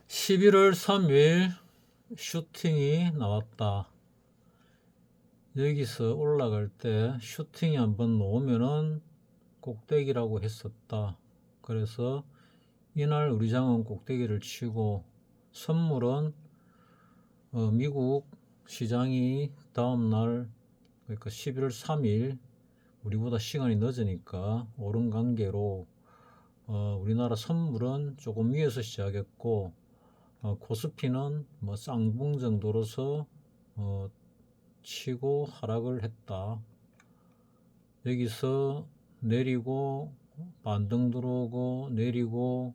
11월 3일 슈팅이 나왔다. 여기서 올라갈 때 슈팅이 한번 놓으면은 꼭대기라고 했었다. 그래서 이날 우리 장은 꼭대기를 치고 선물은 미국 시장이 다음날 그러니까 11월 3일 우리보다 시간이 늦으니까 오른 관계로 우리나라 선물은 조금 위에서 시작했고 코스피는 뭐 쌍봉 정도로서 치고 하락을 했다. 여기서 내리고 반등 들어오고 내리고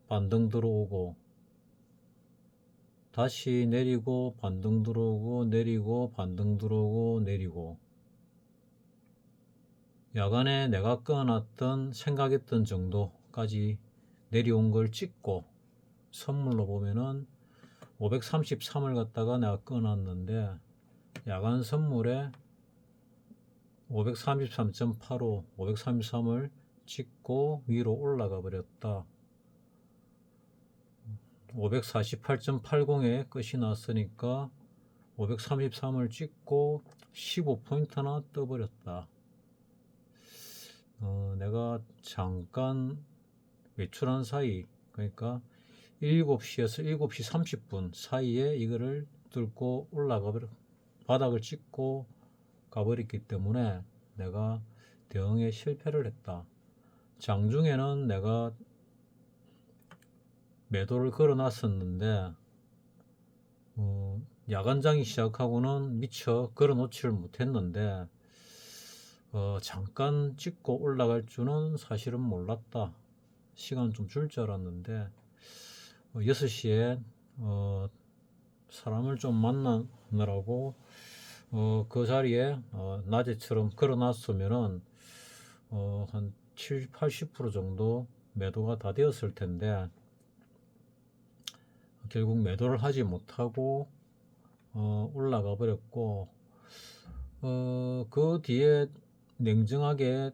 반등 들어오고 다시 내리고 반등 들어오고 내리고 반등 들어오고 내리고 야간에 내가 끊어놨던 생각했던 정도까지 내려온 걸 찍고 선물로 보면은 533을 갖다가 내가 끊었는데 야간 선물에 533.85, 533을 찍고 위로 올라가 버렸다. 548.80에 끝이 났으니까 533을 찍고 15포인트나 떠버렸다. 내가 잠깐 외출한 사이, 그러니까 7시에서 7시 30분 사이에 이거를 뚫고 올라가 버렸, 바닥을 찍고 가버렸기 때문에 내가 대응에 실패를 했다. 장중에는 내가 매도를 걸어 놨었는데 야간장이 시작하고는 미처 걸어 놓지를 못했는데 잠깐 찍고 올라갈 줄은 사실은 몰랐다. 시간 좀 줄 줄 알았는데 6시에 사람을 좀 만나느라고 그 자리에 낮에처럼 걸어 놨으면은 한 70, 80% 정도 매도가 다 되었을 텐데 결국 매도를 하지 못하고 올라가 버렸고 그 뒤에 냉정하게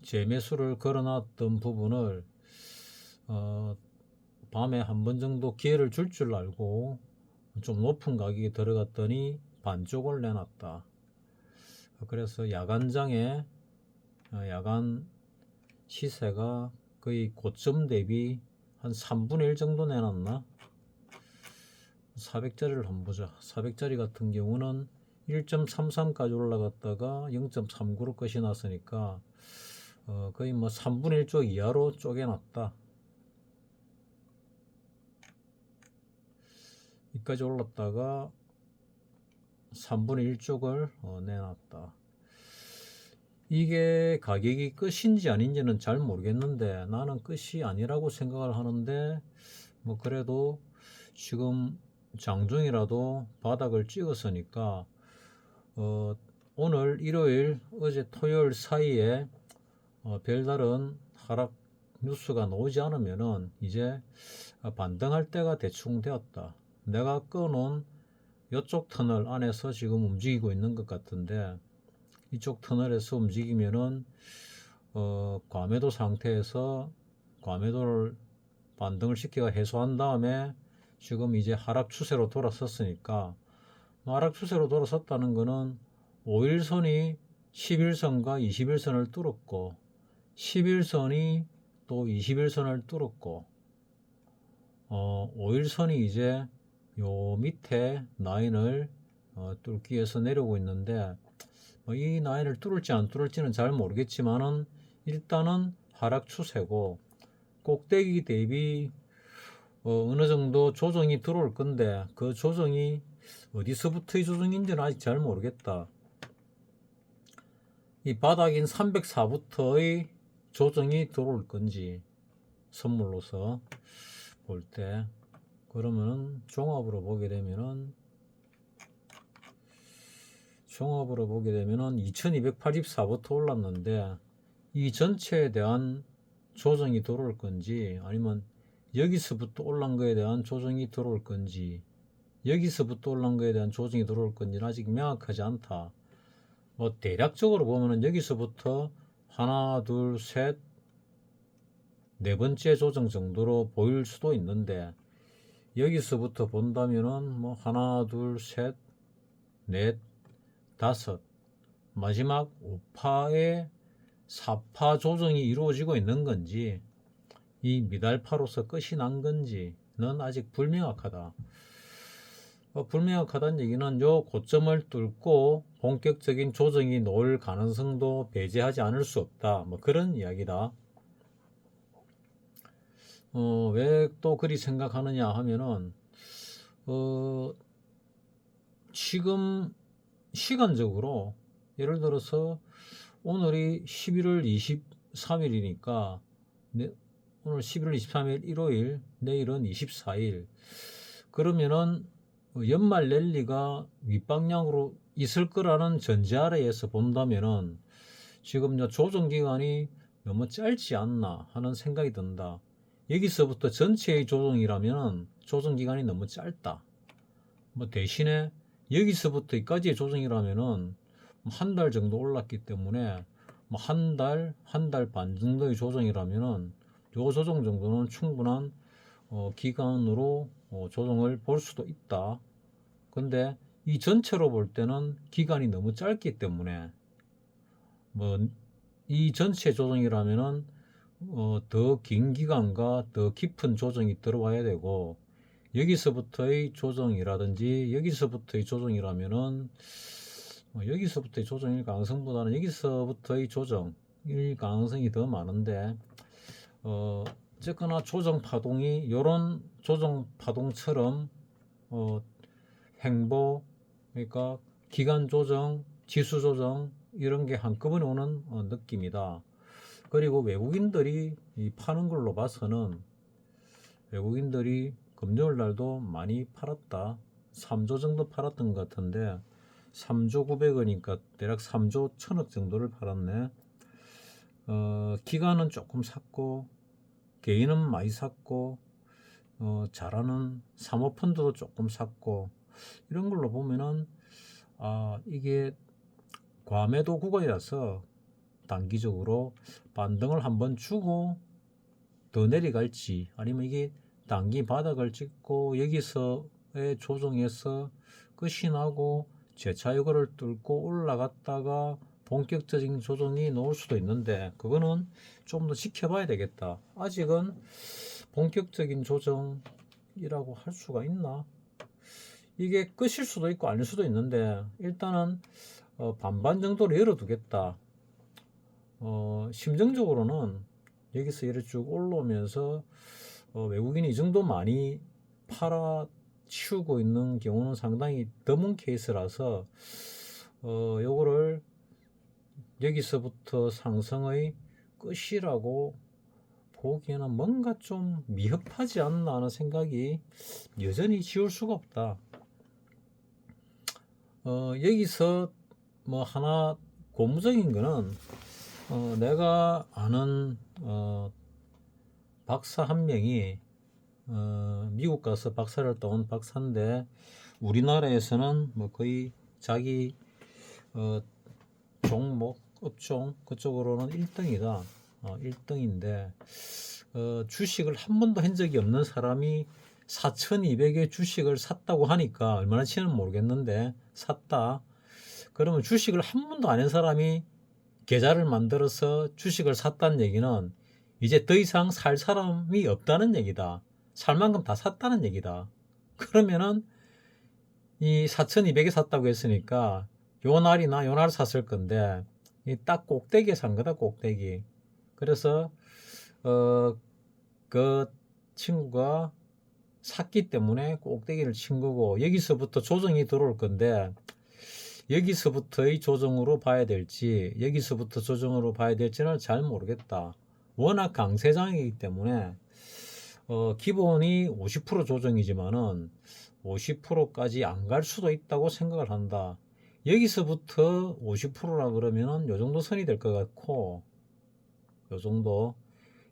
재매수를 걸어놨던 부분을 밤에 한 번 정도 기회를 줄 줄 알고 좀 높은 가격에 들어갔더니 반쪽을 내놨다. 그래서 야간장에 야간 시세가 거의 고점 대비 한 3분의 1 정도 내놨나? 400짜리를 한번 보자. 400짜리 같은 경우는 1.33까지 올라갔다가 0.39로 끝이 났으니까 거의 뭐 3분의 1쪽 이하로 쪼개놨다. 여기까지 올랐다가 3분의 1쪽을 내놨다. 이게 가격이 끝인지 아닌지는 잘 모르겠는데 나는 끝이 아니라고 생각을 하는데 뭐 그래도 지금 장중이라도 바닥을 찍었으니까 오늘 일요일 어제 토요일 사이에 별다른 하락 뉴스가 나오지 않으면은 이제 반등할 때가 대충 되었다. 내가 꺼놓은 이쪽 터널 안에서 지금 움직이고 있는 것 같은데 이쪽 터널에서 움직이면은 과매도 상태에서 과매도를 반등을 시켜가 해소한 다음에 지금 이제 하락 추세로 돌아섰으니까 하락 추세로 돌아섰다는 거는 5일선이 11선과 21선을 뚫었고 11선이 또 21선을 뚫었고 5일선이 이제 요 밑에 라인을 뚫기 위해서 내려오고 있는데 이 라인을 뚫을지 안 뚫을지는 잘 모르겠지만은 일단은 하락 추세고 꼭대기 대비 어느 정도 조정이 들어올 건데 그 조정이 어디서부터의 조정인지는 아직 잘 모르겠다. 이 바닥인 304부터의 조정이 들어올 건지 선물로서 볼 때 그러면은 종합으로 보게 되면은 2284부터 올랐는데 이 전체에 대한 조정이 들어올 건지 아니면 여기서부터 올란 거에 대한 조정이 들어올 건지 여기서부터 올란 거에 대한 조정이 들어올 건지는 아직 명확하지 않다. 뭐 대략적으로 보면은 여기서부터 하나 둘 셋 네 번째 조정 정도로 보일 수도 있는데, 여기서부터 본다면은 뭐 하나, 둘, 셋, 넷, 다섯, 마지막 5파의 4파 조정이 이루어지고 있는 건지, 이 미달파로서 끝이 난 건지는 아직 불명확하다. 불명확하다는 얘기는 요 고점을 뚫고 본격적인 조정이 나올 가능성도 배제하지 않을 수 없다. 뭐 그런 이야기다. 왜 또 그리 생각하느냐 하면은, 지금 시간적으로 예를 들어서 오늘이 11월 23일이니까 오늘 11월 23일 일요일, 내일은 24일. 그러면은 연말 랠리가 윗방향으로 있을 거라는 전제하에서 본다면은 지금 조정 기간이 너무 짧지 않나 하는 생각이 든다. 여기서부터 전체의 조정이라면 조정 기간이 너무 짧다. 뭐 대신에 여기서부터 여기까지의 조정이라면은 한 달 정도 올랐기 때문에 뭐 한 달 반 정도의 조정이라면은 요 조정 정도는 충분한 기간으로 조정을 볼 수도 있다. 근데 이 전체로 볼 때는 기간이 너무 짧기 때문에 뭐 이 전체 조정이라면은 더 긴 기간과 더 깊은 조정이 들어와야 되고, 여기서부터의 조정이라든지 여기서부터의 조정이라면은 여기서부터의 조정일 가능성보다는 여기서부터의 조정일 가능성이 더 많은데, 어쨌거나 조정 파동이 요런 조정 파동처럼 횡보, 그러니까 기간 조정, 지수 조정 이런 게 한꺼번에 오는 느낌이다. 그리고 외국인들이 파는 걸로 봐서는 외국인들이 금요일 날도 많이 팔았다. 3조 정도 팔았던 것 같은데 3조 900원이니까 대략 3조 1000억 정도를 팔았네. 기관은 조금 샀고 개인은 많이 샀고 잘하는 사모펀드도 조금 샀고, 이런 걸로 보면은 이게 과매도 구간이라서 단기적으로 반등을 한번 주고 더 내려갈지, 아니면 이게 단기 바닥을 찍고 여기서의 조정에서 끝이 나고 재차 이거를 뚫고 올라갔다가 본격적인 조정이 나올 수도 있는데, 그거는 좀 더 지켜봐야 되겠다. 아직은 본격적인 조정이라고 할 수가 있나? 이게 끝일 수도 있고 아닐 수도 있는데, 일단은 반반 정도로 열어두겠다. 심정적으로는 여기서 이렇게 쭉 올라오면서 외국인이 이 정도 많이 팔아 치우고 있는 경우는 상당히 드문 케이스라서 요거를 여기서부터 상승의 끝이라고 보기에는 뭔가 좀 미흡하지 않나 하는 생각이 여전히 지울 수가 없다. 여기서 뭐 하나 고무적인 거는 내가 아는 박사 한 명이 미국 가서 박사를 따온 박사인데, 우리나라에서는 뭐 거의 자기 종목 업종 그쪽으로는 1등이다. 1등인데 주식을 한 번도 한 적이 없는 사람이 4,200의 주식을 샀다고 하니까 얼마나 치는지 모르겠는데, 샀다. 그러면 주식을 한 번도 안 한 사람이 계좌를 만들어서 주식을 샀다는 얘기는 이제 더 이상 살 사람이 없다는 얘기다. 살 만큼 다 샀다는 얘기다. 그러면은 이 4,200에 샀다고 했으니까 요 날이나 요 날 샀을 건데, 이 딱 꼭대기에 산 거다, 꼭대기. 그래서 그 친구가 샀기 때문에 꼭대기를 친 거고, 여기서부터 조정이 들어올 건데 여기서부터의 조정으로 봐야 될지 여기서부터 조정으로 봐야 될지는 잘 모르겠다. 워낙 강세장이기 때문에 기본이 50% 조정이지만은 50%까지 안 갈 수도 있다고 생각을 한다. 여기서부터 50%라 그러면은 요 정도 선이 될 것 같고, 요 정도,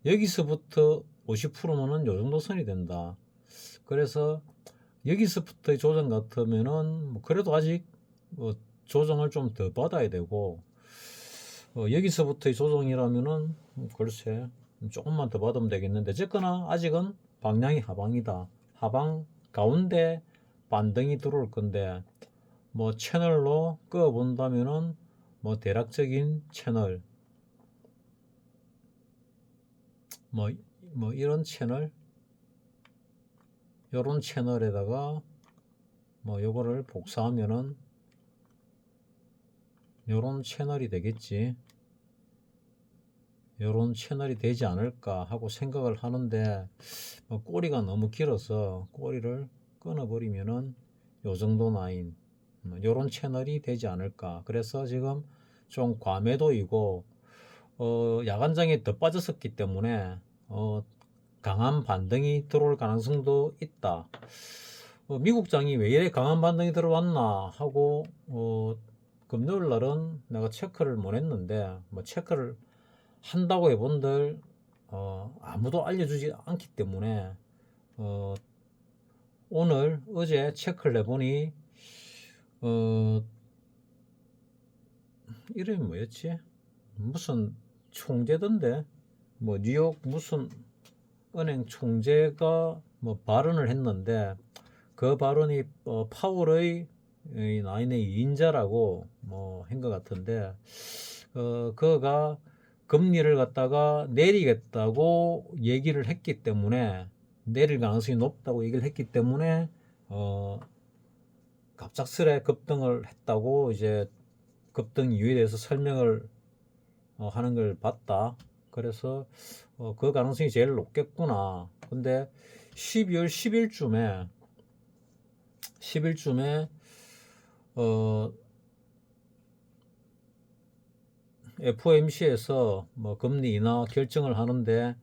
여기서부터 50%면은 요 정도 선이 된다. 그래서 여기서부터의 조정 같으면은 뭐 그래도 아직 조정을 좀 더 받아야 되고, 여기서부터의 조정이라면은 글쎄 조금만 더 받으면 되겠는데, 어쨌거나 아직은 방향이 하방이다. 하방 가운데 반등이 들어올 건데, 뭐 채널로 끄어 본다면은 뭐 대략적인 채널, 뭐 이런 채널, 요런 채널에다가 뭐 요거를 복사하면은 요런 채널이 되겠지. 요런 채널이 되지 않을까 하고 생각을 하는데, 꼬리가 너무 길어서 꼬리를 끊어버리면은 요 정도 라인, 요런 채널이 되지 않을까. 그래서 지금 좀 과매도이고, 야간장에 더 빠졌었기 때문에 강한 반등이 들어올 가능성도 있다. 미국장이 왜 이래 강한 반등이 들어왔나 하고 금요일 날은 내가 체크를 못 했는데, 뭐 체크를 한다고 해본들 아무도 알려주지 않기 때문에 오늘 어제 체크를 해보니 이름이 뭐였지? 무슨 총재던데, 뭐 뉴욕 무슨 은행 총재가 뭐 발언을 했는데, 그 발언이 파월의 나인의 2인자라고 뭐 한 것 같은데, 그가 금리를 갖다가 내리겠다고 얘기를 했기 때문에, 내릴 가능성이 높다고 얘기를 했기 때문에 갑작스레 급등을 했다고 이제 급등 이유에 대해서 설명을 하는 걸 봤다. 그래서 그 가능성이 제일 높겠구나. 근데 12월 10일쯤에 FOMC에서 뭐 금리 인하 결정을 하는데,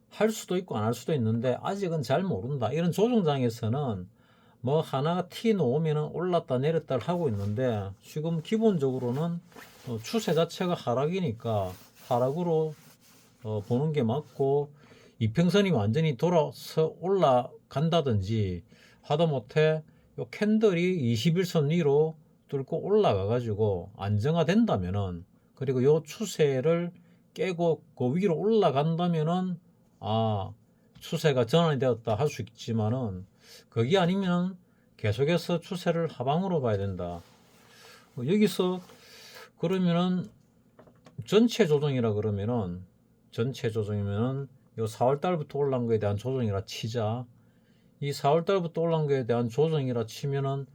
할 수도 있고 안 할 수도 있는데 아직은 잘 모른다. 이런 조정장에서는 뭐 하나가 티 놓으면 올랐다 내렸다 하고 있는데, 지금 기본적으로는 추세 자체가 하락이니까 하락으로 보는 게 맞고, 이평선이 완전히 돌아서 올라간다든지 하다못해 요 캔들이 21선 위로 뚫고 올라가 가지고 안정화된다면은, 그리고 요 추세를 깨고 그 위로 올라간다면은 추세가 전환이 되었다 할 수 있지만은, 그게 아니면 계속해서 추세를 하방으로 봐야 된다. 여기서 그러면은 전체 조정이라 그러면은, 전체 조정이면은 요 4월 달부터 올라온 거에 대한 조정이라 치자. 이 4월 달부터 올라온 거에 대한 조정이라 치면은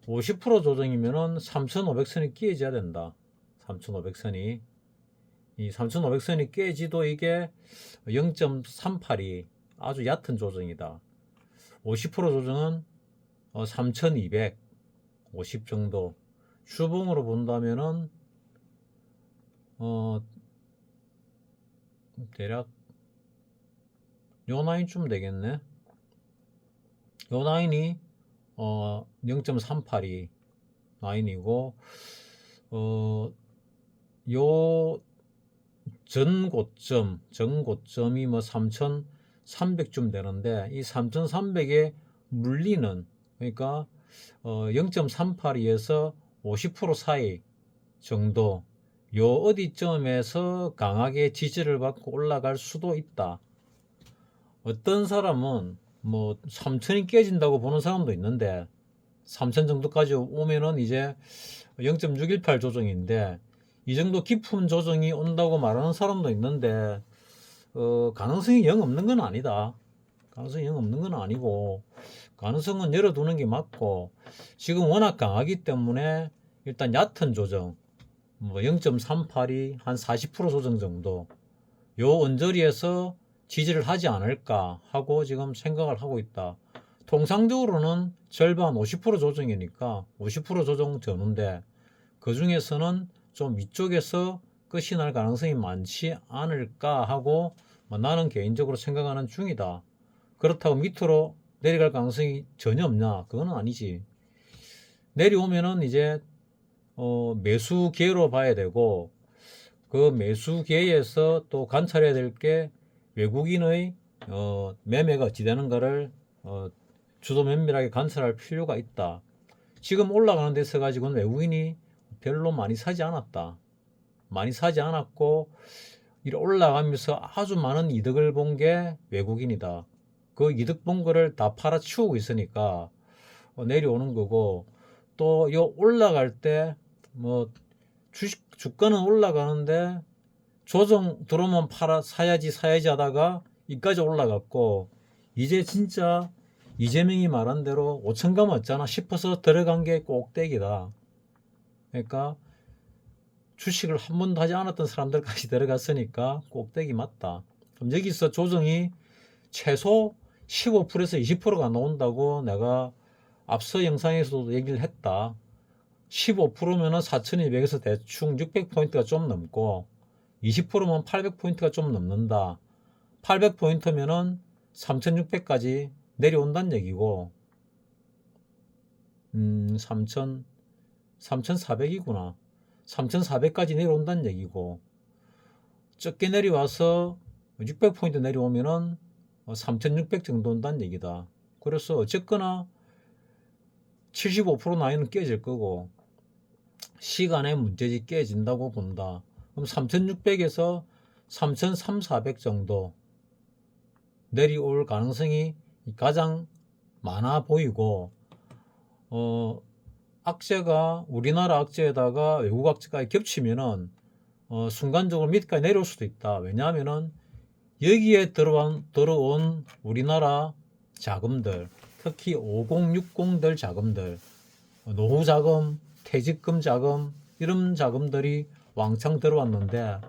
50% 조정이면은 3,500선이 깨져야 된다. 3,500선이. 이 3,500선이 깨지도 이게 0.38이 아주 얕은 조정이다. 50% 조정은 3,250 정도. 주봉으로 본다면은 대략 요 라인쯤 되겠네. 요 라인이 0.38이 라인이고, 요 전고점이 뭐 3,300쯤 되는데, 이 3,300에 물리는, 그러니까 0.38에서 50% 사이 정도, 요 어디쯤에서 강하게 지지를 받고 올라갈 수도 있다. 어떤 사람은 뭐 3천이 깨진다고 보는 사람도 있는데, 3천 정도까지 오면은 이제 0.618 조정인데, 이 정도 깊은 조정이 온다고 말하는 사람도 있는데, 가능성이 영 없는 건 아니다. 가능성이 영 없는 건 아니고, 가능성은 열어두는 게 맞고, 지금 워낙 강하기 때문에 일단 얕은 조정, 뭐 0.38이 한 40% 조정 정도, 요 언저리에서 지지를 하지 않을까 하고 지금 생각을 하고 있다. 통상적으로는 절반 50% 조정이니까 50% 조정 되는데, 그 중에서는 좀 위쪽에서 끝이 날 가능성이 많지 않을까 하고 나는 개인적으로 생각하는 중이다. 그렇다고 밑으로 내려갈 가능성이 전혀 없냐? 그건 아니지. 내려오면은 이제 매수 기회로 봐야 되고, 그 매수 기회에서 또 관찰해야 될 게 외국인의 매매가 어찌 되는가를 주도 면밀하게 관찰할 필요가 있다. 지금 올라가는 데서 가지고는 외국인이 별로 많이 사지 않았다. 많이 사지 않았고, 이렇게 올라가면서 아주 많은 이득을 본 게 외국인이다. 그 이득 본 거를 다 팔아치우고 있으니까 내려오는 거고, 또 요 올라갈 때 뭐 주가는 올라가는데 조정 들어오면 사야지 하다가 이까지 올라갔고, 이제 진짜 이재명이 말한 대로 5천 감았잖아 싶어서 들어간 게 꼭대기다. 그러니까 주식을 한 번도 하지 않았던 사람들까지 들어갔으니까 꼭대기 맞다. 그럼 여기서 조정이 최소 15%에서 20%가 나온다고 내가 앞서 영상에서도 얘기를 했다. 15%면은 4200에서 대충 600포인트가 좀 넘고, 20%면 800포인트가 좀 넘는다. 800포인트면은 3600까지 내려온다는 얘기고, 3400이구나. 3400까지 내려온다는 얘기고, 적게 내려와서 600포인트 내려오면은 3600 정도 온다는 얘기다. 그래서 어쨌거나 75% 라인은 깨질 거고, 시간의 문제지 깨진다고 본다. 그럼 3600에서 3300, 400 정도 내려올 가능성이 가장 많아 보이고, 악재가 우리나라 악재에다가 외국 악재까지 겹치면은 순간적으로 밑까지 내려올 수도 있다. 왜냐하면은 여기에 들어온 우리나라 자금들, 특히 5060들 자금들, 노후 자금, 퇴직금 자금, 이런 자금들이 왕창 들어왔는데,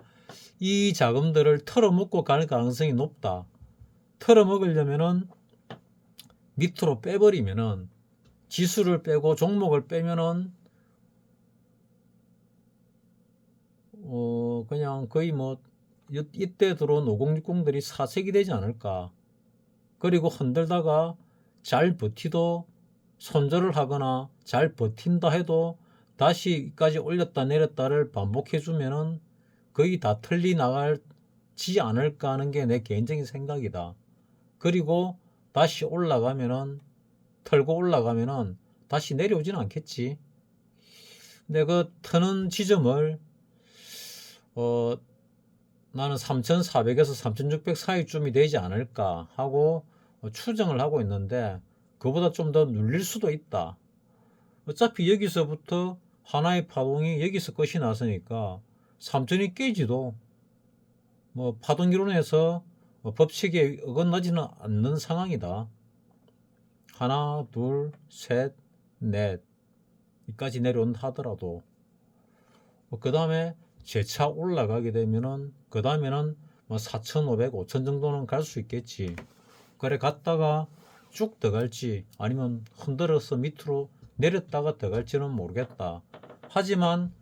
이 자금들을 털어먹고 갈 가능성이 높다. 털어먹으려면은 밑으로 빼버리면은, 지수를 빼고 종목을 빼면은 그냥 거의 뭐 이때 들어온 5060들이 사색이 되지 않을까. 그리고 흔들다가 잘 버티도 손절을 하거나 잘 버틴다 해도 다시 여기까지 올렸다 내렸다를 반복해 주면은 거의 다 털리 나가지 않을까 하는 게 내 개인적인 생각이다. 그리고 다시 올라가면은, 털고 올라가면은 다시 내려오지는 않겠지. 근데 그 터는 지점을 나는 3400에서 3600 사이쯤이 되지 않을까 하고 추정을 하고 있는데, 그보다 좀 더 눌릴 수도 있다. 어차피 여기서부터 하나의 파동이 여기서 끝이 났으니까 3000이 깨지도 뭐 파동이론에서 법칙에 어긋나지는 않는 상황이다. 하나, 둘, 셋, 넷 여기까지 내려온다 하더라도 그 다음에 재차 올라가게 되면은 그 다음에는 뭐 4500, 5000 정도는 갈 수 있겠지. 그래 갔다가 쭉 더 갈지 아니면 흔들어서 밑으로 내렸다가 더 갈지는 모르겠다. 하지만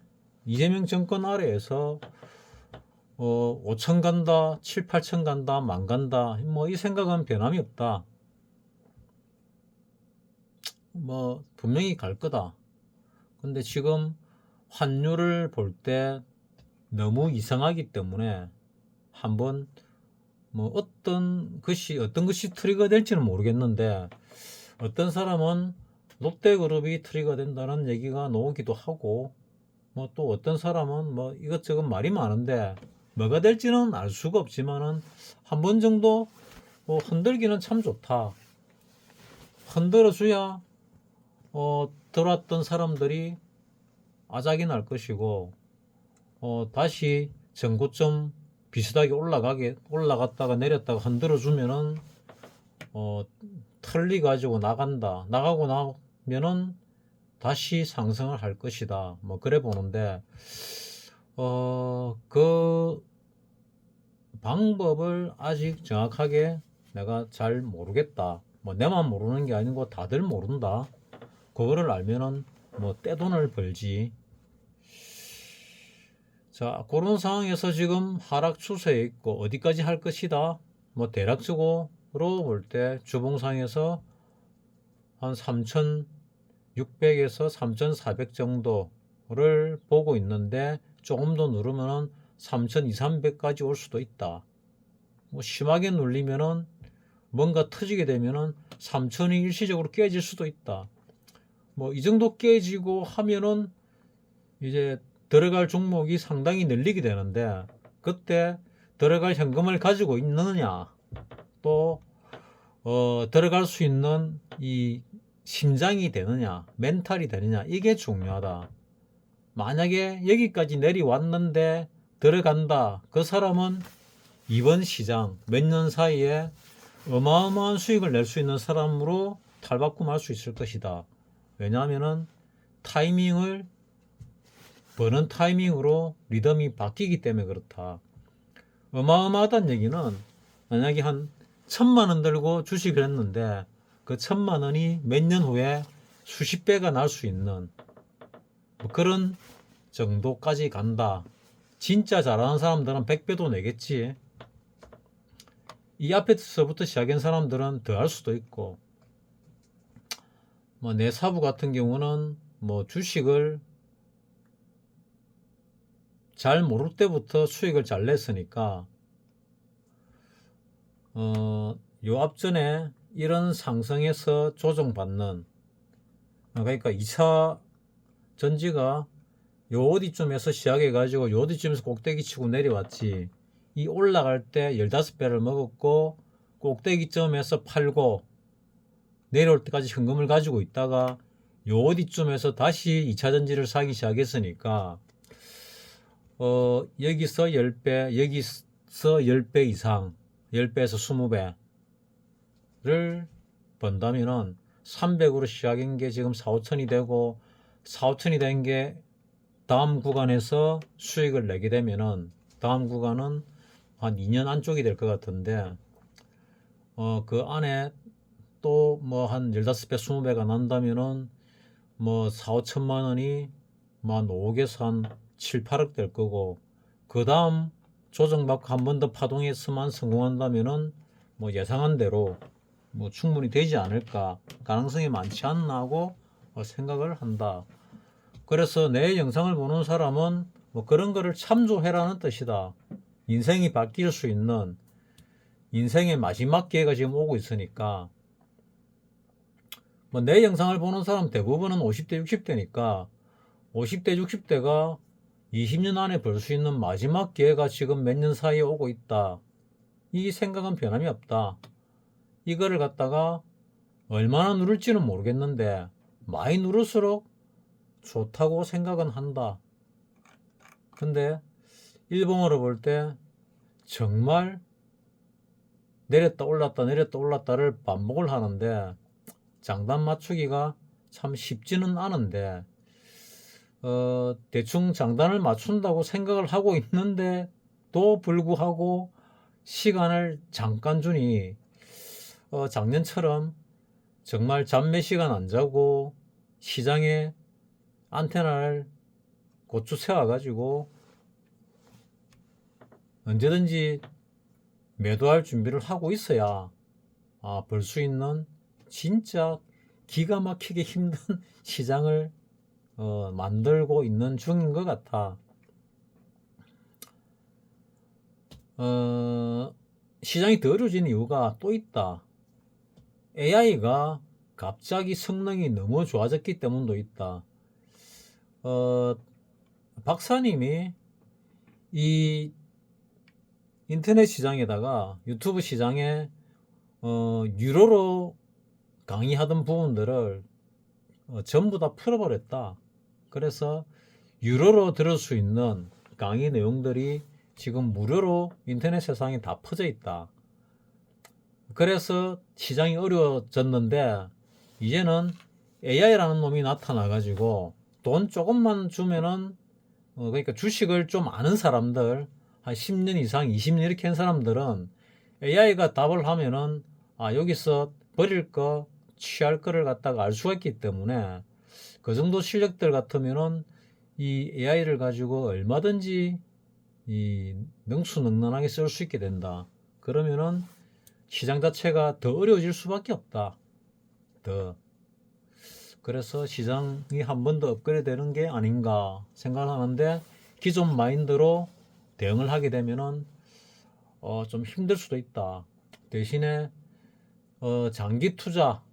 이재명 정권 아래에서 5천 간다, 7, 8천 간다, 만 간다, 뭐 이 생각은 변함이 없다. 뭐 분명히 갈 거다. 근데 지금 환율을 볼 때 너무 이상하기 때문에 한번 뭐 어떤 것이 트리거 될지는 모르겠는데, 어떤 사람은 롯데그룹이 트리거 된다는 얘기가 나오기도 하고, 뭐 또 어떤 사람은 뭐 이것저것 말이 많은데 뭐가 될지는 알 수가 없지만은 한 번 정도 흔들기는 참 좋다. 흔들어줘야 들어왔던 사람들이 아작이 날 것이고, 다시 전고점 비슷하게 올라갔다가 내렸다가 흔들어 주면은 털리 가지고 나가고 나면은 다시 상승을 할 것이다. 뭐 그래 보는데, 그 방법을 아직 정확하게 내가 잘 모르겠다. 뭐 내만 모르는 게 아니고 다들 모른다. 그거를 알면은 뭐 떼돈을 벌지. 자, 그런 상황에서 지금 하락 추세에 있고 어디까지 할 것이다. 뭐 대략적으로 볼 때 주봉상에서 한 3600에서 3400 정도를 보고 있는데, 조금 더 누르면은 3200, 300까지 올 수도 있다. 뭐 심하게 눌리면은 뭔가 터지게 되면은 3000이 일시적으로 깨질 수도 있다. 뭐 이 정도 깨지고 하면은 이제 들어갈 종목이 상당히 늘리게 되는데, 그때 들어갈 현금을 가지고 있느냐, 또 들어갈 수 있는 이 심장이 되느냐, 멘탈이 되느냐, 이게 중요하다. 만약에 여기까지 내려왔는데 들어간다, 그 사람은 이번 시장 몇 년 사이에 어마어마한 수익을 낼 수 있는 사람으로 탈바꿈할 수 있을 것이다. 왜냐하면은 타이밍을 버는 타이밍으로 리듬이 바뀌기 때문에 그렇다. 어마어마하다는 얘기는 만약에 한 1,000만 원 들고 주식을 했는데 그 1,000만 원이 몇 년 후에 수십 배가 날 수 있는 뭐 그런 정도까지 간다. 진짜 잘하는 사람들은 100배도 내겠지. 이 앞에서부터 시작한 사람들은 더 할 수도 있고, 뭐 내 사부 같은 경우는 뭐 주식을 잘 모를 때부터 수익을 잘 냈으니까 요 앞전에 이런 상승에서 조정받는, 그러니까 2차 전지가 요 어디쯤에서 시작해 가지고 요 어디쯤에서 꼭대기 치고 내려왔지. 이 올라갈 때 15배를 먹었고 꼭대기점에서 팔고 내려올 때까지 현금을 가지고 있다가 요 어디쯤에서 다시 2차 전지를 사기 시작했으니까 여기서 10배, 여기서 10배 이상, 10배에서 20배를 번다면은 300으로 시작한 게 지금 4, 5천이 되고 4, 5천이 된 게 다음 구간에서 수익을 내게 되면은 다음 구간은 한 2년 안쪽이 될 것 같은데 그 안에 또 뭐 한 15배, 20배가 난다면은 뭐 4, 5천만 원이 만 5억에서 한 7, 8억 될 거고, 그 다음 조정받고 한 번 더 파동에서만 성공한다면은 뭐 예상한 대로 뭐 충분히 되지 않을까, 가능성이 많지 않나 하고 생각을 한다. 그래서 내 영상을 보는 사람은 뭐 그런 거를 참조해라는 뜻이다. 인생이 바뀔 수 있는 인생의 마지막 기회가 지금 오고 있으니까, 뭐 내 영상을 보는 사람 대부분은 50대, 60대니까 50대, 60대가 20년 안에 벌 수 있는 마지막 기회가 지금 몇 년 사이에 오고 있다. 이 생각은 변함이 없다. 이거를 갖다가 얼마나 누를지는 모르겠는데 많이 누를수록 좋다고 생각은 한다. 근데 일봉으로 볼 때 정말 내렸다 올랐다 내렸다 올랐다를 반복을 하는데 장단 맞추기가 참 쉽지는 않은데 대충 장단을 맞춘다고 생각을 하고 있는데 또 불구하고 시간을 잠깐 주니 작년처럼 정말 잠 몇 시간 안 자고 시장에 안테나를 고추 세워가지고 언제든지 매도할 준비를 하고 있어야 벌 수 있는 진짜 기가 막히게 힘든 시장을 만들고 있는 중인 것 같아. 시장이 더 어려워진 이유가 또 있다. AI가 갑자기 성능이 너무 좋아졌기 때문도 있다. 박사님이 이 인터넷 시장에다가 유튜브 시장에 유료로 강의하던 부분들을 전부 다 풀어버렸다. 그래서 유료로 들을 수 있는 강의 내용들이 지금 무료로 인터넷 세상에 다 퍼져 있다. 그래서 시장이 어려워졌는데 이제는 AI라는 놈이 나타나 가지고 돈 조금만 주면은 그러니까 주식을 좀 아는 사람들, 한 10년 이상 20년 이렇게 한 사람들은 AI가 답을 하면은 여기서 버릴 거 취할 거를 갖다가 알 수가 있기 때문에 그 정도 실력들 같으면은 이 AI를 가지고 얼마든지 이 능수능란하게 쓸 수 있게 된다. 그러면은 시장 자체가 더 어려워질 수밖에 없다. 그래서 시장이 한 번 더 업그레이드 되는 게 아닌가 생각하는데, 기존 마인드로 대응을 하게 되면은 좀 힘들 수도 있다. 대신에 장기 투자,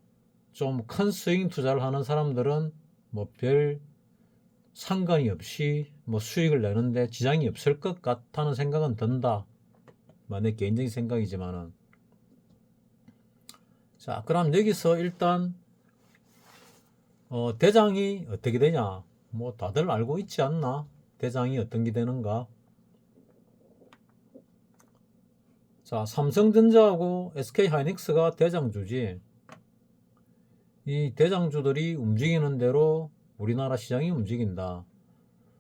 좀 큰 스윙 투자를 하는 사람들은 뭐 별 상관이 없이 뭐 수익을 내는데 지장이 없을 것 같다는 생각은 든다. 내 개인적인 생각이지만은. 자, 그럼 여기서 일단 대장이 어떻게 되냐? 뭐 다들 알고 있지 않나? 대장이 어떤 게 되는가? 자, 삼성전자하고 SK하이닉스가 대장주지. 이 대장주들이 움직이는 대로 우리나라 시장이 움직인다.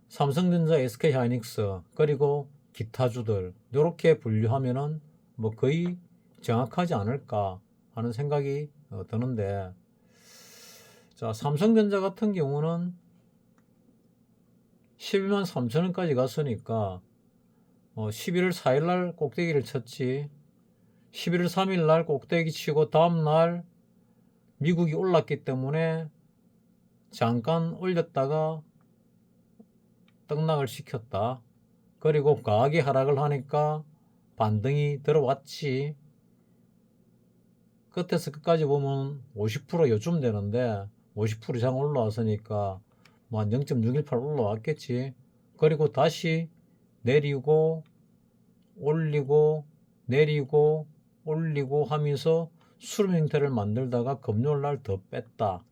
삼성전자, SK하이닉스 그리고 기타주들 이렇게 분류하면은 뭐 거의 정확하지 않을까 하는 생각이 드는데, 자, 삼성전자 같은 경우는 11만 3천 원까지 갔으니까 11월 4일 날 꼭대기를 쳤지. 11월 3일 날 꼭대기 치고 다음 날 미국이 올랐기 때문에 잠깐 올렸다가 떡락을 시켰다. 그리고 과하게 하락을 하니까 반등이 들어왔지. 끝에서 끝까지 보면 50% 요쯤 되는데 50% 이상 올라왔으니까 뭐 한 0.618 올라왔겠지. 그리고 다시 내리고 올리고 내리고 올리고 하면서 수렴 형태를 만들다가 금요일날 더 뺐다.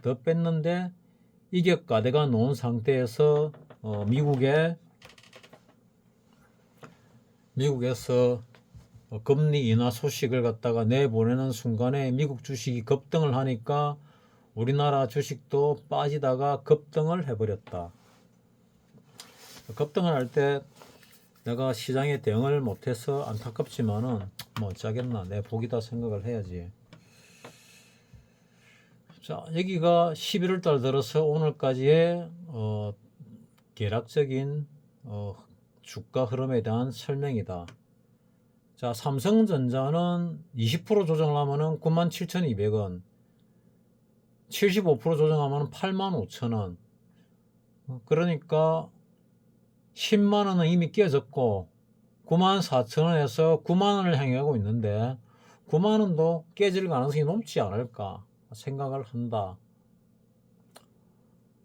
더 뺐는데 이격가대가 놓은 상태에서 미국에서 금리 인하 소식을 갖다가 내보내는 순간에 미국 주식이 급등을 하니까 우리나라 주식도 빠지다가 급등을 해버렸다. 급등을 할 때 내가 시장에 대응을 못해서 안타깝지만은 뭐 어쩌겠나, 내 복이다 생각을 해야지. 자, 여기가 11월 달 들어서 오늘까지의 계략적인 주가 흐름에 대한 설명이다. 자, 삼성전자는 20% 조정을 하면은 97,200원, 75% 조정하면 85,000원. 그러니까 10만 원은 이미 깨졌고 94,000원에서 9만 원을 향해 가고 있는데 9만 원도 깨질 가능성이 높지 않을까 생각을 한다.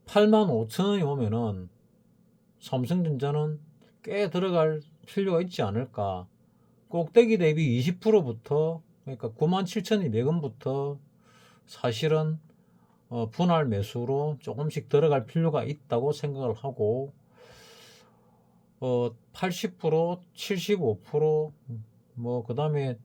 85,000원이 오면은 삼성전자는 꽤 들어갈 필요가 있지 않을까. 꼭대기 대비 20%부터, 그러니까 97,200원부터 사실은 분할 매수로 조금씩 들어갈 필요가 있다고 생각을 하고, 80%, 75%, 그 다음에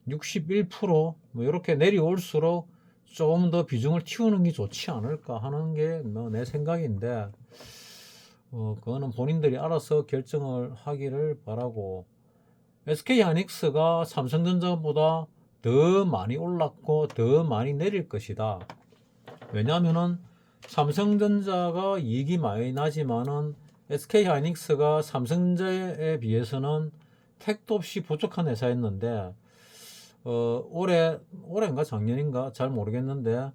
61%, 이렇게 내려올수록 조금 더 비중을 틔우는 게 좋지 않을까 하는 게 내 생각인데, 그거는 본인들이 알아서 결정을 하기를 바라고, SK하이닉스가 삼성전자보다 더 많이 올랐고 더 많이 내릴 것이다. 왜냐하면은 삼성전자가 이익이 많이 나지만은 SK하이닉스가 삼성전자에 비해서는 택도 없이 부족한 회사였는데, 올해인가 작년인가 잘 모르겠는데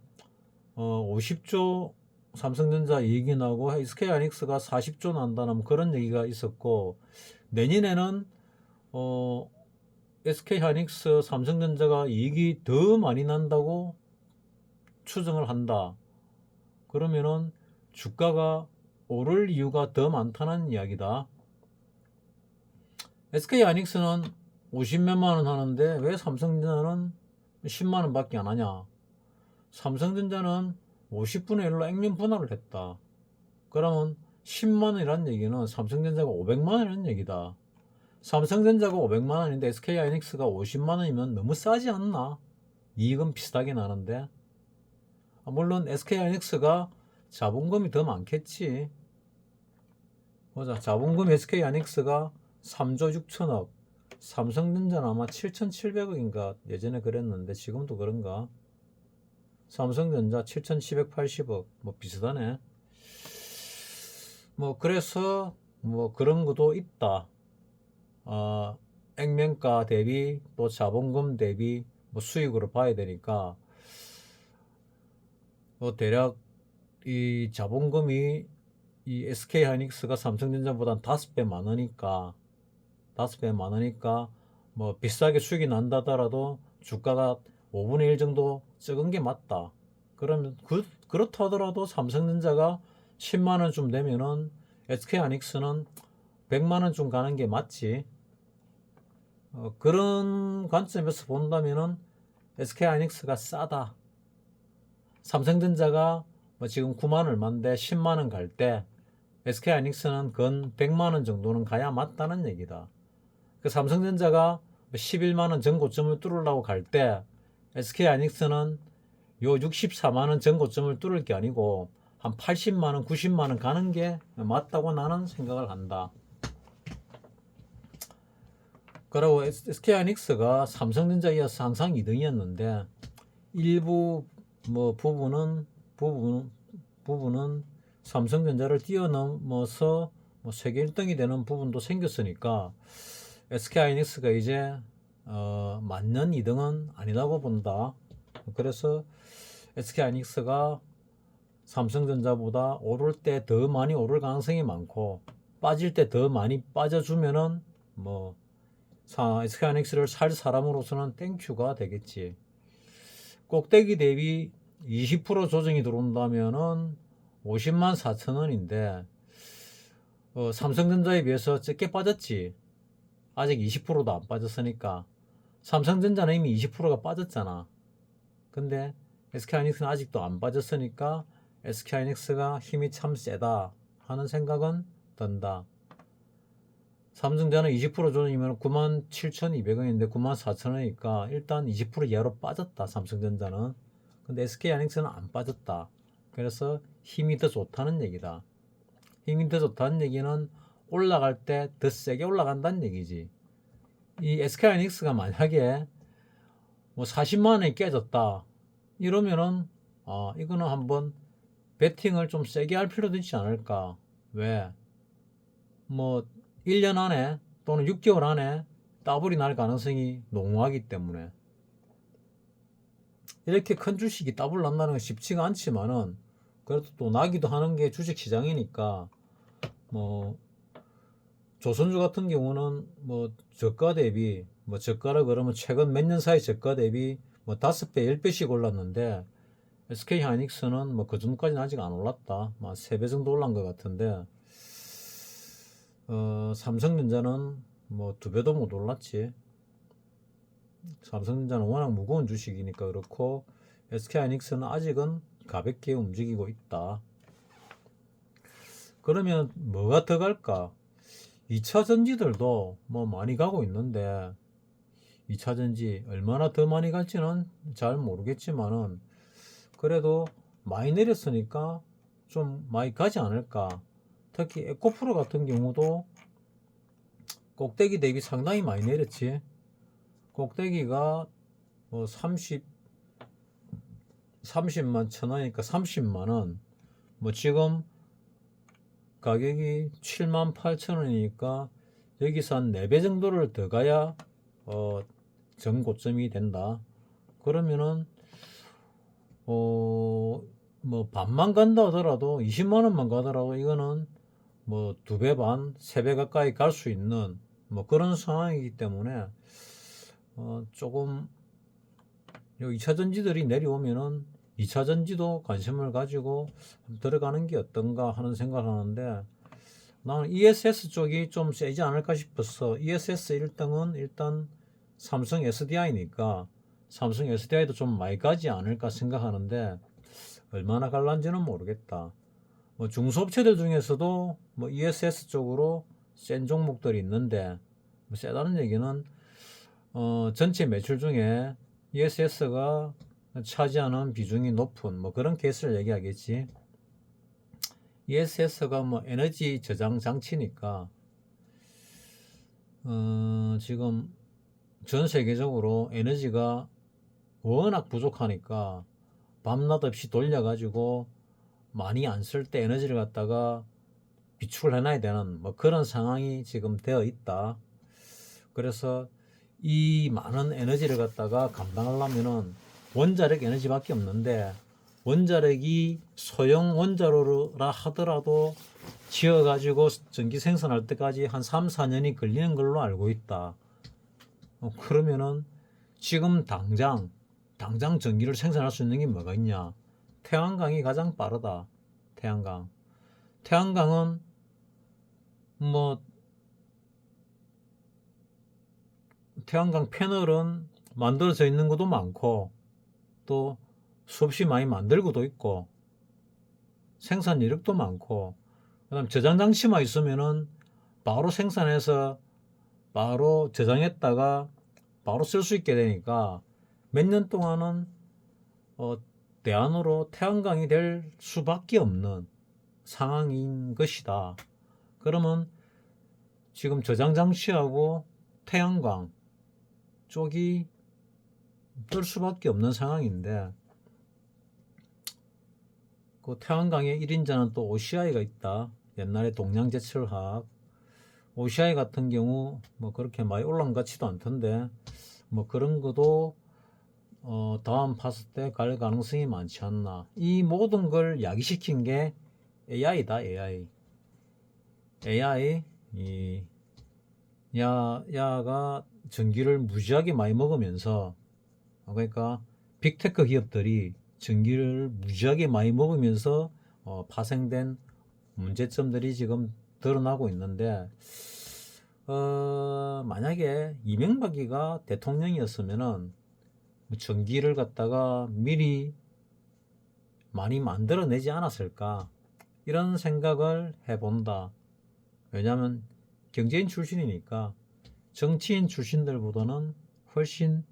50조 삼성전자 이익이 나고 SK하이닉스가 40조 난다는 그런 얘기가 있었고, 내년에는 SK하이닉스 삼성전자가 이익이 더 많이 난다고 추정을 한다. 그러면은 주가가 오를 이유가 더 많다는 이야기다. SK하이닉스는 50몇만 원 하는데 왜 삼성전자는 10만 원 밖에 안 하냐? 삼성전자는 50분의 1로 액면 분할을 했다. 그러면 10만 원이라는 얘기는 삼성전자가 500만 원이라는 얘기다. 삼성전자가 500만 원인데 SK하이닉스가 50만 원이면 너무 싸지 않나? 이익은 비슷하게 나는데. 물론 SK하이닉스가 자본금이 더 많겠지. 보자, 자본금 SK하이닉스가 3조 6천억, 삼성전자는 아마 7,700억인가 예전에 그랬는데 지금도 그런가? 삼성전자 7,780억, 비슷하네. 그래서 그런 것도 있다. 액면가 대비 또 자본금 대비 수익으로 봐야 되니까, 대략 이 자본금이 이 SK하이닉스가 삼성전자보다 5배 많으니까 비싸게 수익이 난다더라도 주가가 5분의 1 정도 적은 게 맞다. 그러면 그렇다 하더라도 삼성전자가 10만 원 좀 되면은 SK하이닉스는 100만 원쯤 가는 게 맞지. 그런 관점에서 본다면은 SK하이닉스가 싸다. 삼성전자가 뭐 지금 9만 얼마인데 10만 원 갈 때 SK하이닉스는 건 100만 원 정도는 가야 맞다는 얘기다. 그 삼성전자가 11만 원 전고점을 뚫으려고 갈 때 SK하이닉스는 요 64만 원 전고점을 뚫을 게 아니고 한 80만 원, 90만 원 가는 게 맞다고 나는 생각을 한다. 그리고 SK하이닉스가 삼성전자에 이어서 항상 2등이었는데 일부 뭐 부분은 삼성전자를 뛰어넘어서 뭐 세계 1등이 되는 부분도 생겼으니까 SK하이닉스가 이제 만년 2등은 아니라고 본다. 그래서 SK하이닉스가 삼성전자보다 오를 때 더 많이 오를 가능성이 많고 빠질 때 더 많이 빠져주면은 뭐 SK하이닉스를 살 사람으로서는 땡큐가 되겠지. 꼭대기 대비 20% 조정이 들어온다면은 50만 4천 원인데 삼성전자에 비해서 적게 빠졌지. 아직 20%도 안 빠졌으니까. 삼성전자는 이미 20%가 빠졌잖아. 근데 SK하이닉스는 아직도 안 빠졌으니까 SK하이닉스가 힘이 참 세다 하는 생각은 든다. 삼성전자는 20% 조정이면 97,200원인데 94,000원이니까 일단 20% 이하로 빠졌다. 삼성전자는. 근데 SK하이닉스는 안 빠졌다. 그래서 힘이 더 좋다는 얘기다. 힘이 더 좋다는 얘기는 올라갈 때 더 세게 올라간다는 얘기지. 이 SK하이닉스가 만약에 뭐 40만 원이 깨졌다. 이러면은 이거는 한번 베팅을 좀 세게 할 필요도 있지 않을까. 왜? 뭐 1년 안에 또는 6개월 안에 더블이 날 가능성이 농후하기 때문에 이렇게 큰 주식이 더블 난다는 건 쉽지가 않지만은 그래도 또 나기도 하는 게 주식시장이니까 뭐 조선주 같은 경우는 뭐 저가 대비 뭐 저가라 그러면 최근 몇 년 사이 저가 대비 뭐 5배, 10배씩 올랐는데 SK하이닉스는 뭐 그 정도까지는 아직 안 올랐다. 뭐 3배 정도 올란 것 같은데 삼성전자는 뭐 2배도 못 올랐지. 삼성전자는 워낙 무거운 주식이니까 그렇고 SK하이닉스는 아직은 가볍게 움직이고 있다. 그러면 뭐가 더 갈까? 2차 전지들도 뭐 많이 가고 있는데 2차 전지 얼마나 더 많이 갈지는 잘 모르겠지만은 그래도 많이 내렸으니까 좀 많이 가지 않을까. 특히 에코프로 같은 경우도 꼭대기 대비 상당히 많이 내렸지. 꼭대기가 뭐 30만 천 원이니까 30만 원. 뭐 지금 가격이 7만 8천 원이니까 여기서 한 4배 정도를 더 가야 전고점이 된다. 그러면은 뭐 반만 간다 하더라도 20만 원만 가더라도 이거는 뭐 2배 반, 3배 가까이 갈 수 있는 뭐 그런 상황이기 때문에 조금 2차 전지들이 내려오면은 2차 전지도 관심을 가지고 들어가는 게 어떤가 하는 생각을 하는데 나는 ESS 쪽이 좀 세지 않을까 싶었어. ESS 1등은 일단 삼성 SDI니까 삼성 SDI도 좀 많이 가지 않을까 생각하는데 얼마나 갈란지는 모르겠다. 뭐 중소업체들 중에서도 뭐 ESS 쪽으로 센 종목들이 있는데 뭐 세다는 얘기는 전체 매출 중에 ESS가 차지하는 비중이 높은 뭐 그런 케이스를 얘기하겠지. ESS가 뭐 에너지 저장 장치니까 지금 전 세계적으로 에너지가 워낙 부족하니까 밤낮 없이 돌려가지고 많이 안 쓸 때 에너지를 갖다가 비축을 해놔야 되는 뭐 그런 상황이 지금 되어 있다. 그래서 이 많은 에너지를 갖다가 감당하려면은 원자력 에너지밖에 없는데 원자력이 소형 원자로라 하더라도 지어가지고 전기 생산할 때까지 한 3, 4년이 걸리는 걸로 알고 있다. 그러면은 지금 당장 전기를 생산할 수 있는 게 뭐가 있냐? 태양광이 가장 빠르다. 태양광은 뭐 태양광 패널은 만들어져 있는 것도 많고 또 수없이 많이 만들고도 있고 생산 이력도 많고 그다음 저장 장치만 있으면은 바로 생산해서 바로 저장했다가 바로 쓸 수 있게 되니까 몇 년 동안은 대안으로 태양광이 될 수밖에 없는 상황인 것이다. 그러면 지금 저장 장치하고 태양광 쪽이 뜰 수밖에 없는 상황인데 그 태양광의 1인자는 또 OCI가 있다. 옛날에 동양제철학 OCI 같은 경우 뭐 그렇게 많이 올라간 것 같지도 않던데 뭐 그런 것도 다음 봤을 때 갈 가능성이 많지 않나. 이 모든 걸 야기시킨 게 AI다. AI 이 야가 전기를 무지하게 많이 먹으면서 그러니까 빅테크 기업들이 전기를 무지하게 많이 먹으면서 파생된 문제점들이 지금 드러나고 있는데 만약에 이명박이가 대통령이었으면은 전기를 갖다가 미리 많이 만들어내지 않았을까 이런 생각을 해본다. 왜냐하면 경제인 출신이니까 정치인 출신들보다는 훨씬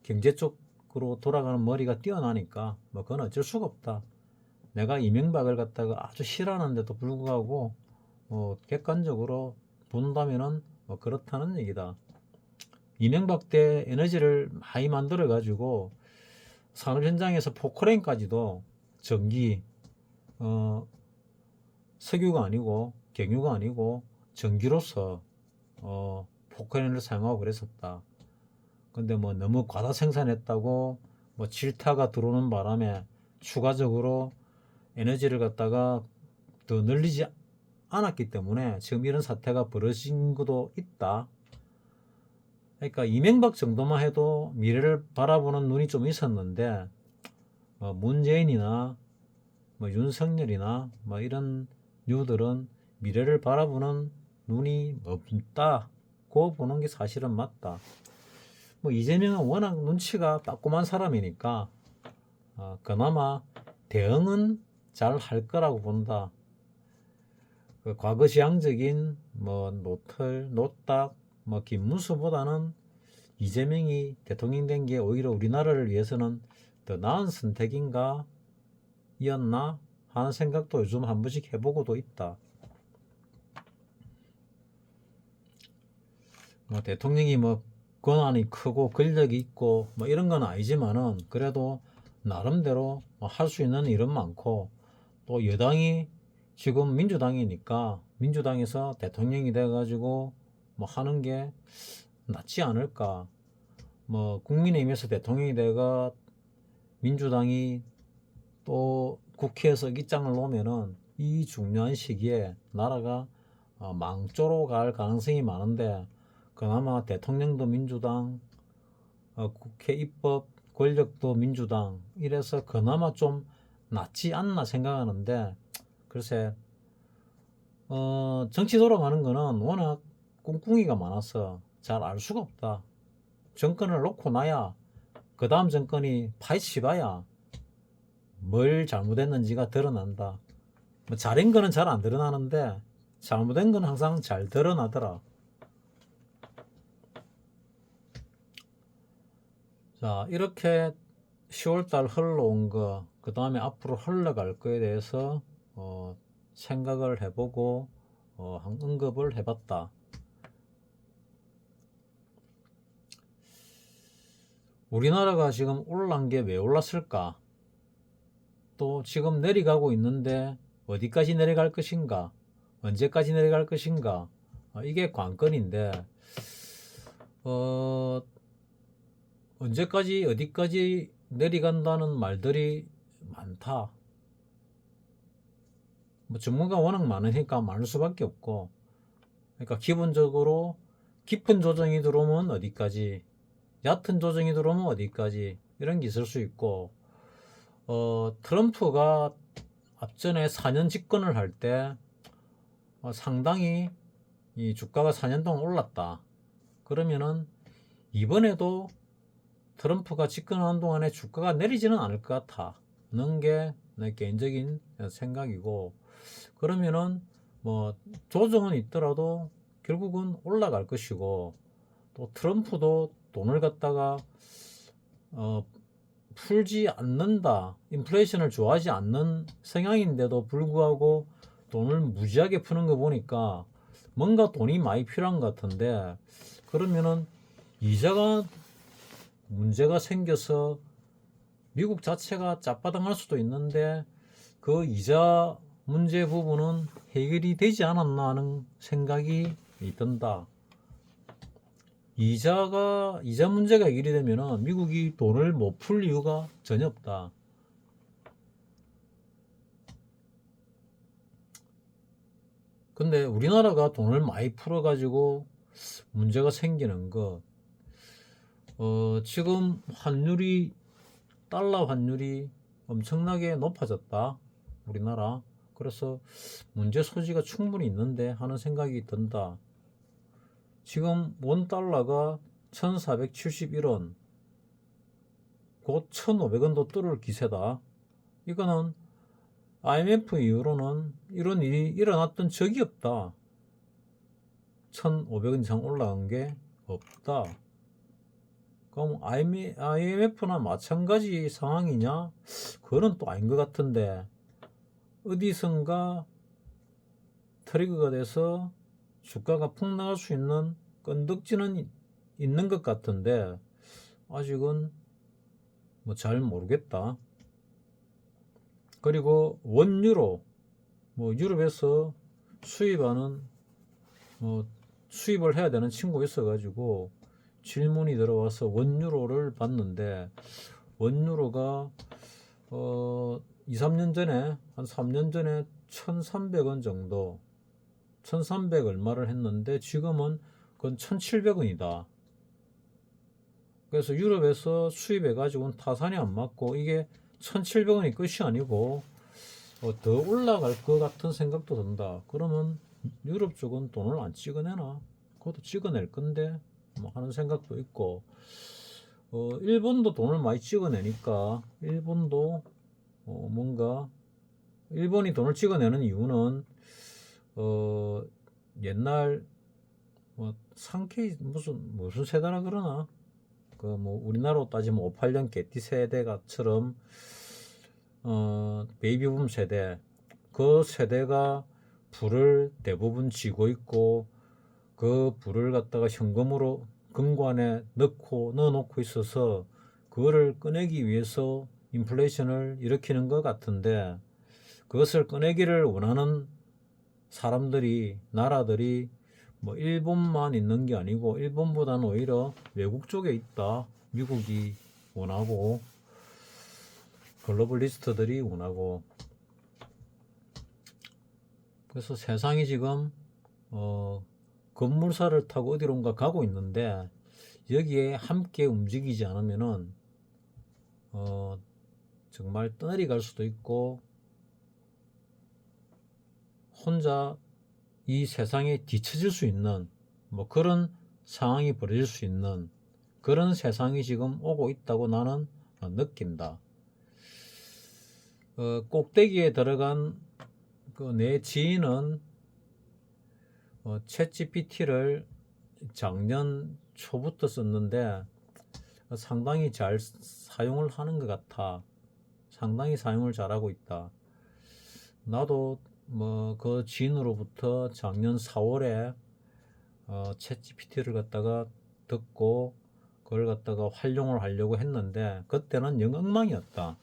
경제 쪽으로 돌아가는 머리가 뛰어나니까 뭐 그건 어쩔 수가 없다. 내가 이명박을 갖다가 아주 싫어하는데도 불구하고 객관적으로 본다면은 뭐 그렇다는 얘기다. 이명박 때 에너지를 많이 만들어 가지고 산업 현장에서 포크레인까지도 전기 석유가 아니고 경유가 아니고 전기로서 포크레인을 사용하고 그랬었다. 근데 뭐 너무 과다 생산했다고 뭐 질타가 들어오는 바람에 추가적으로 에너지를 갖다가 더 늘리지 않았기 때문에 지금 이런 사태가 벌어진 것도 있다. 그러니까 이명박 정도만 해도 미래를 바라보는 눈이 좀 있었는데 문재인이나 뭐 윤석열이나 뭐 이런 유들은 미래를 바라보는 눈이 없다고 보는 게 사실은 맞다. 뭐 이재명은 워낙 눈치가 빠꼼한 사람이니까 그나마 대응은 잘 할 거라고 본다. 그 과거지향적인 뭐 노털, 노딱, 뭐 김문수보다는 이재명이 대통령 된 게 오히려 우리나라를 위해서는 더 나은 선택인가 이었나 하는 생각도 요즘 한 번씩 해보고도 있다. 뭐 대통령이 뭐 권한이 크고 권력이 있고 뭐 이런 건 아니지만은 그래도 나름대로 할 수 있는 일은 많고 또 여당이 지금 민주당이니까 민주당에서 대통령이 돼가지고 뭐 하는 게 낫지 않을까. 뭐 국민의힘에서 대통령이 돼가 민주당이 또 국회에서 입장을 놓으면은 이 중요한 시기에 나라가 망조로 갈 가능성이 많은데 그나마 대통령도 민주당, 국회 입법 권력도 민주당 이래서 그나마 좀 낫지 않나 생각하는데 글쎄 정치 돌아가는 거는 워낙 꿍꿍이가 많아서 잘 알 수가 없다. 정권을 놓고 나야 그 다음 정권이 파헤치봐야 뭘 잘못했는지가 드러난다. 뭐 잘한 거는 잘 안 드러나는데 잘못된 건 항상 잘 드러나더라. 자, 이렇게 10월달 흘러온 거, 그 다음에 앞으로 흘러갈 거에 대해서 생각을 해보고 언급을 해봤다. 우리나라가 지금 올란 게 왜 올랐을까? 또 지금 내려가고 있는데 어디까지 내려갈 것인가? 언제까지 내려갈 것인가? 이게 관건인데 언제까지 어디까지 내려간다는 말들이 많다. 뭐 전문가 워낙 많으니까 많을 수밖에 없고 그러니까 기본적으로 깊은 조정이 들어오면 어디까지 얕은 조정이 들어오면 어디까지 이런 게 있을 수 있고 트럼프가 앞전에 4년 집권을 할 때 상당히 이 주가가 4년 동안 올랐다. 그러면은 이번에도 트럼프가 집권하는 동안에 주가가 내리지는 않을 것 같다는 게 내 개인적인 생각이고, 그러면은 뭐 조정은 있더라도 결국은 올라갈 것이고, 또 트럼프도 돈을 갖다가 풀지 않는다, 인플레이션을 좋아하지 않는 성향인데도 불구하고 돈을 무지하게 푸는 거 보니까 뭔가 돈이 많이 필요한 것 같은데, 그러면은 이자가 문제가 생겨서 미국 자체가 짭바당할 수도 있는데 그 이자 문제 부분은 해결이 되지 않았나 하는 생각이 든다. 이자 문제가 해결이 되면은 미국이 돈을 못 풀 이유가 전혀 없다. 근데 우리나라가 돈을 많이 풀어가지고 문제가 생기는 것, 지금 달러 환율이 엄청나게 높아졌다, 우리나라. 그래서 문제 소지가 충분히 있는데 하는 생각이 든다. 지금 원 달러가 1471원, 곧 1500원도 뚫을 기세다. 이거는 IMF 이후로는 이런 일이 일어났던 적이 없다. 1500원 이상 올라간 게 없다. 그럼 IMF나 마찬가지 상황이냐? 그거는 또 아닌 것 같은데, 어디선가 트리거가 돼서 주가가 폭락할 수 있는 건덕지는 있는 것 같은데 아직은 뭐 잘 모르겠다. 그리고 원유로 뭐 유럽에서 수입을 해야 되는 친구가 있어가지고 질문이 들어와서 원유로를 봤는데, 원유로가 2, 3년 전에, 한 3년 전에 1,300원 정도, 1,300 얼마를 했는데 지금은 그건 1,700원이다. 그래서 유럽에서 수입해가지고는 타산이 안 맞고 이게 1,700원이 끝이 아니고 더 올라갈 것 같은 생각도 든다. 그러면 유럽 쪽은 돈을 안 찍어내나? 그것도 찍어낼 건데 뭐 하는 생각도 있고, 일본도 돈을 많이 찍어내니까 일본도 뭔가, 일본이 돈을 찍어내는 이유는 옛날 뭐 상케이 무슨 세대라 그러나, 그 뭐 우리나라로 따지면 58년 개띠 세대가처럼 베이비붐 세대, 그 세대가 부를 대부분 쥐고 있고 그 부를 갖다가 현금으로 금관에 넣어놓고 있어서 그거를 꺼내기 위해서 인플레이션을 일으키는 것 같은데, 그것을 꺼내기를 원하는 나라들이 뭐 일본만 있는 게 아니고 일본보다는 오히려 외국 쪽에 있다. 미국이 원하고 글로벌리스트들이 원하고. 그래서 세상이 지금 급물살을 타고 어디론가 가고 있는데, 여기에 함께 움직이지 않으면은 정말 떠내리 갈 수도 있고 혼자 이 세상에 뒤처질 수 있는 뭐 그런 상황이 벌어질 수 있는 그런 세상이 지금 오고 있다고 나는 느낀다. 꼭대기에 들어간 그 내 지인은 챗GPT를 작년 초부터 썼는데 상당히 잘 사용을 하는 것 같아. 상당히 사용을 잘하고 있다. 나도 뭐 그 지인으로부터 작년 4월에 챗GPT를 갖다가 듣고 그걸 갖다가 활용을 하려고 했는데 그때는 영 엉망이었다.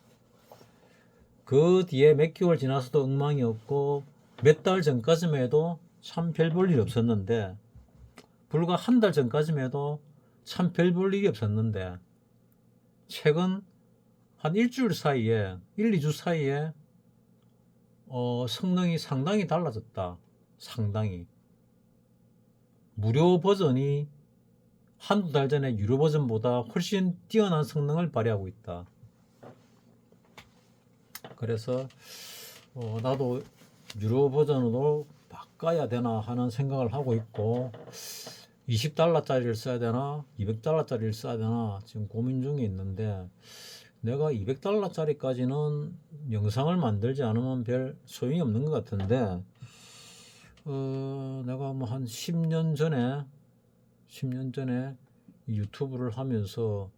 그 뒤에 몇 개월 지나서도 엉망이었고 몇 달 전까지만 해도 참 별 볼 일이 없었는데, 불과 한 달 전까지만 해도 참 별 볼 일이 없었는데 최근 한 일주일 사이에 1, 2주 사이에 성능이 상당히 달라졌다. 상당히. 무료 버전이 한두 달 전에 유료 버전보다 훨씬 뛰어난 성능을 발휘하고 있다. 그래서 나도 유료 버전으로 바꿔야 되나 하는 생각을 하고 있고, 20달러짜리를 써야 되나 200달러짜리를 써야 되나 지금 고민 중에 있는데, 내가 200달러짜리까지는 영상을 만들지 않으면 별 소용이 없는 것 같은데, 내가 뭐 한 10년 전에 이 유튜브를 하면서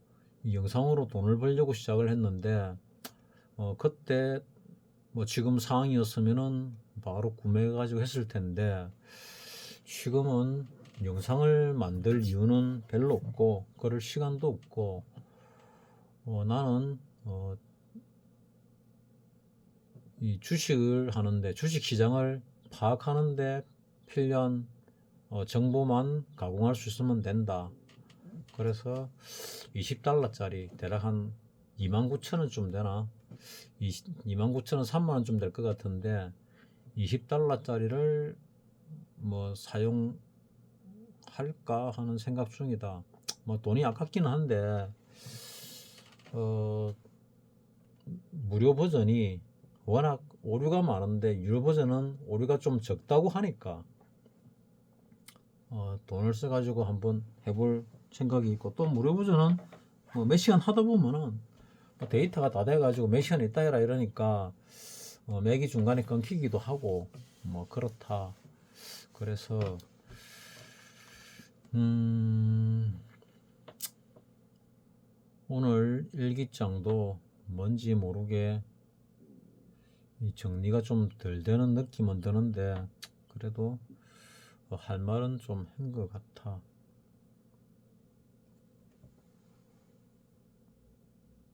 이 영상으로 돈을 벌려고 시작을 했는데, 그때 뭐 지금 상황이었으면은 바로 구매해가지고 했을 텐데, 지금은 영상을 만들 이유는 별로 없고 그럴 시간도 없고, 나는 이 주식을 하는데, 주식 시장을 파악하는데 필요한 정보만 가공할 수 있으면 된다. 그래서 20달러짜리 대략 한 29,000원쯤 되나, 29,000원 3만원 좀 될 것 같은데, 20달러짜리를 뭐 사용할까 하는 생각 중이다. 뭐 돈이 아깝기는 한데, 무료 버전이 워낙 오류가 많은데, 유료 버전은 오류가 좀 적다고 하니까 돈을 써가지고 한번 해볼 생각이 있고, 또 무료 버전은 뭐 몇 시간 하다 보면은 데이터가 다 돼가지고 몇 시간 있다 해라 이러니까 맥이 중간에 끊기기도 하고 뭐 그렇다. 그래서 오늘 일기장도 뭔지 모르게 정리가 좀 덜 되는 느낌은 드는데, 그래도 할 말은 좀 한 것 같아.